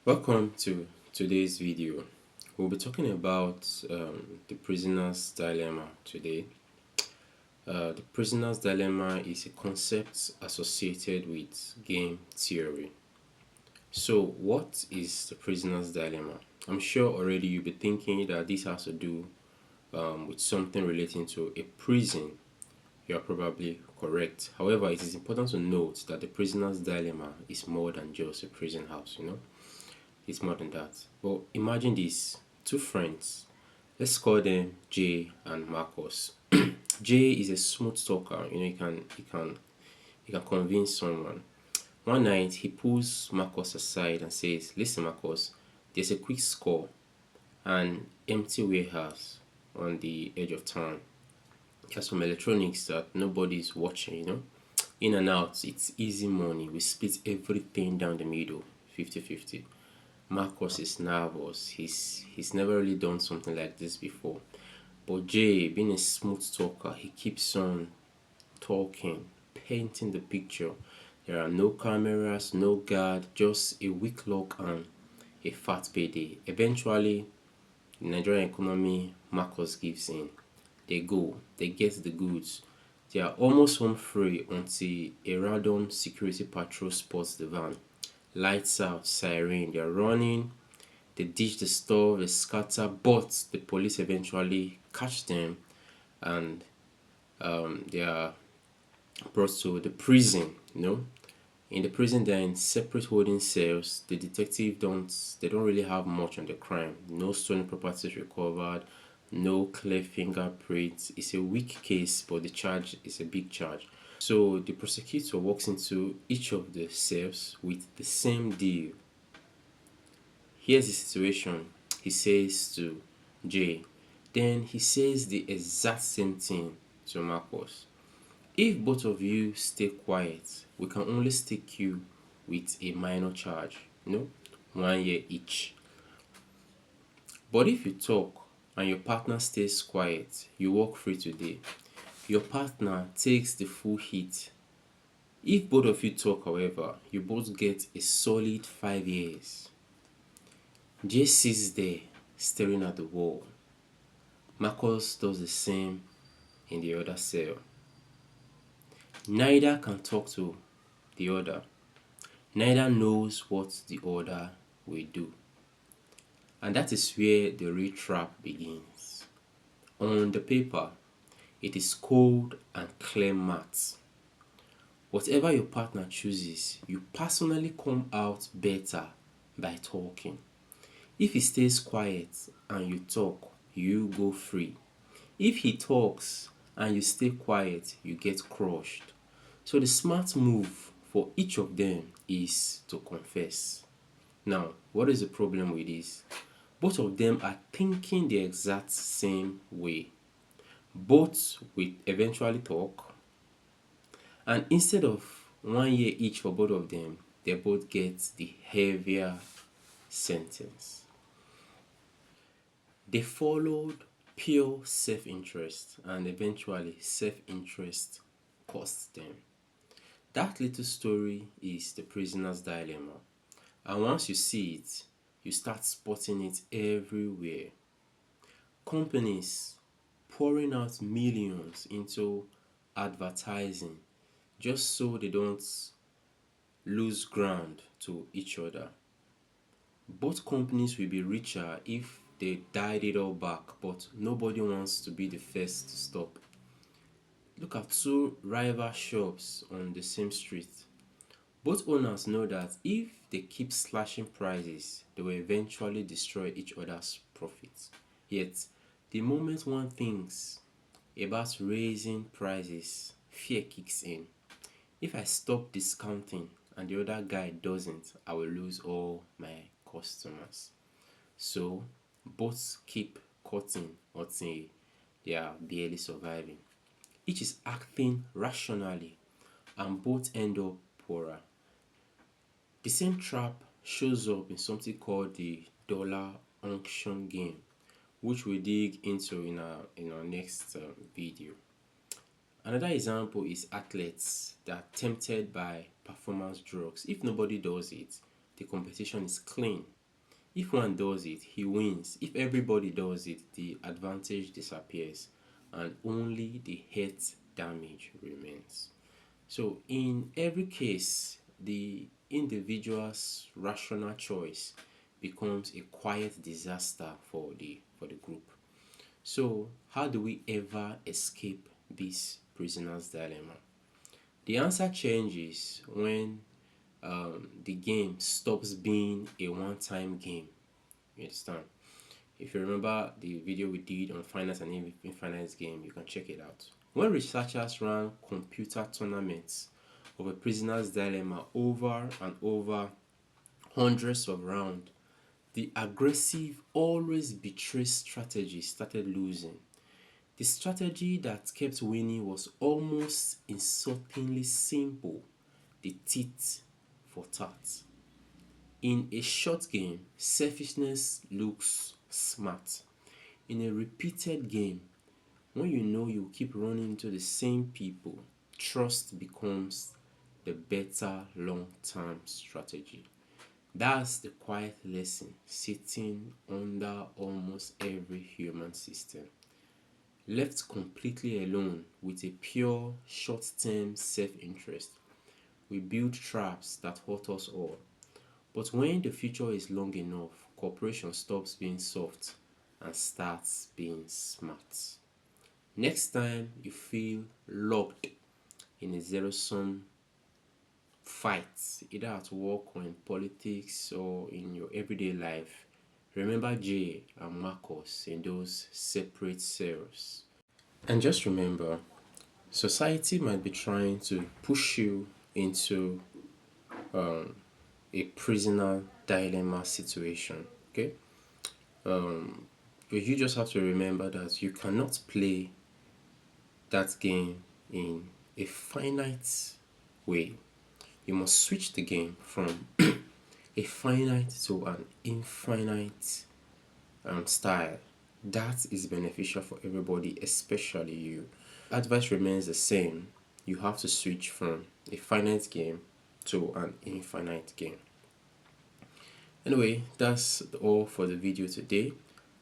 Welcome to today's video. We'll be talking about the prisoner's dilemma today. The prisoner's dilemma is a concept associated with game theory. So, what is the prisoner's dilemma? I'm sure already you'll be thinking that this has to do with something relating to a prison. You are probably correct. However, it is important to note that the prisoner's dilemma is more than just a prison house. It's more than that. But imagine this two friends. Let's call them Jay and Marcus. Jay is a smooth talker. He can convince someone. One night he pulls Marcus aside and says, "Listen, Marcus, there's a quick score, an empty warehouse on the edge of town. There's some electronics that nobody's watching. In and out, it's easy money. We split everything down the middle, 50-50." Marcus is nervous. He's never really done something like this before. But Jay, being a smooth talker, he keeps on talking, painting the picture. There are no cameras, no guard, just a weak lock and a fat payday. Eventually, the Nigerian economy, Marcus gives in. They go, they get the goods. They are almost home free until a random security patrol spots the van. Lights out, siren, they're running, they ditch the store, they scatter, but the police eventually catch them and they are brought to the prison. In the prison, they're in separate holding cells. The detective don't really have much on the crime. No stolen properties recovered, no clear fingerprints. It's a weak case, but the charge is a big charge. So the prosecutor walks into each of the cells with the same deal. Here's the situation, he says to Jay. Then he says the exact same thing to Marcus. If both of you stay quiet, we can only stick you with a minor charge, 1 year each. But if you talk and your partner stays quiet, you walk free today. Your partner takes the full hit. If both of you talk, however, you both get a solid 5 years. Jay sits there staring at the wall. Marcus does the same in the other cell. Neither can talk to the other. Neither knows what the other will do. And that is where the real trap begins. On the paper, it is cold and clear maths. Whatever your partner chooses, you personally come out better by talking. If he stays quiet and you talk, you go free. If he talks and you stay quiet, you get crushed. So the smart move for each of them is to confess. Now, what is the problem with this? Both of them are thinking the exact same way. Both will eventually talk, and instead of 1 year each for both of them, they both get the heavier sentence. They followed pure self interest, and eventually, self interest cost them. That little story is the prisoner's dilemma. And once you see it, you start spotting it everywhere. Companies pouring out millions into advertising just so they don't lose ground to each other. Both companies will be richer if they died it all back, but nobody wants to be the first to stop. Look at two rival shops on the same street. Both owners know that if they keep slashing prices, they will eventually destroy each other's profits. Yet, the moment one thinks about raising prices, fear kicks in. If I stop discounting and the other guy doesn't, I will lose all my customers. So both keep cutting until they are barely surviving. Each is acting rationally and both end up poorer. The same trap shows up in something called the dollar auction game, which we dig into in our next video. Another example is athletes that are tempted by performance drugs. If nobody does it, the competition is clean. If one does it, he wins. If everybody does it, the advantage disappears and only the hurt damage remains. So, in every case, the individual's rational choice becomes a quiet disaster for the group. So, how do we ever escape this prisoner's dilemma? The answer changes when the game stops being a one-time game. You understand? If you remember the video we did on finance and infinite game, you can check it out. When researchers ran computer tournaments of a prisoner's dilemma over and over hundreds of rounds, the aggressive, always betray strategy started losing. The strategy that kept winning was almost insultingly simple: the tit for tat. In a short game, selfishness looks smart. In a repeated game, when you know you keep running into the same people, trust becomes the better long term strategy. That's the quiet lesson sitting under almost every human system. Left completely alone with a pure short term self interest, we build traps that hurt us all. But when the future is long enough, cooperation stops being soft and starts being smart. Next time you feel locked in a zero sum fight, either at work or in politics or in your everyday life, remember Jay and Marcus in those separate cells. And just remember, society might be trying to push you into a prisoner dilemma situation. Okay, but you just have to remember that you cannot play that game in a finite way. You must switch the game from a finite to an infinite style. That is beneficial for everybody, especially you. Advice remains the same. You have to switch from a finite game to an infinite game. Anyway, that's all for the video today.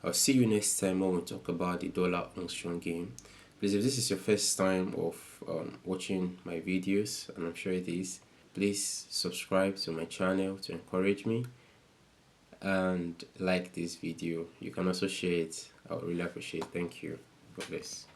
I'll see you next time when we talk about the dollar auction game. Please, if this is your first time of watching my videos, and I'm sure it is, please subscribe to my channel to encourage me and like this video. You can also share it. I would really appreciate it. Thank you. God bless.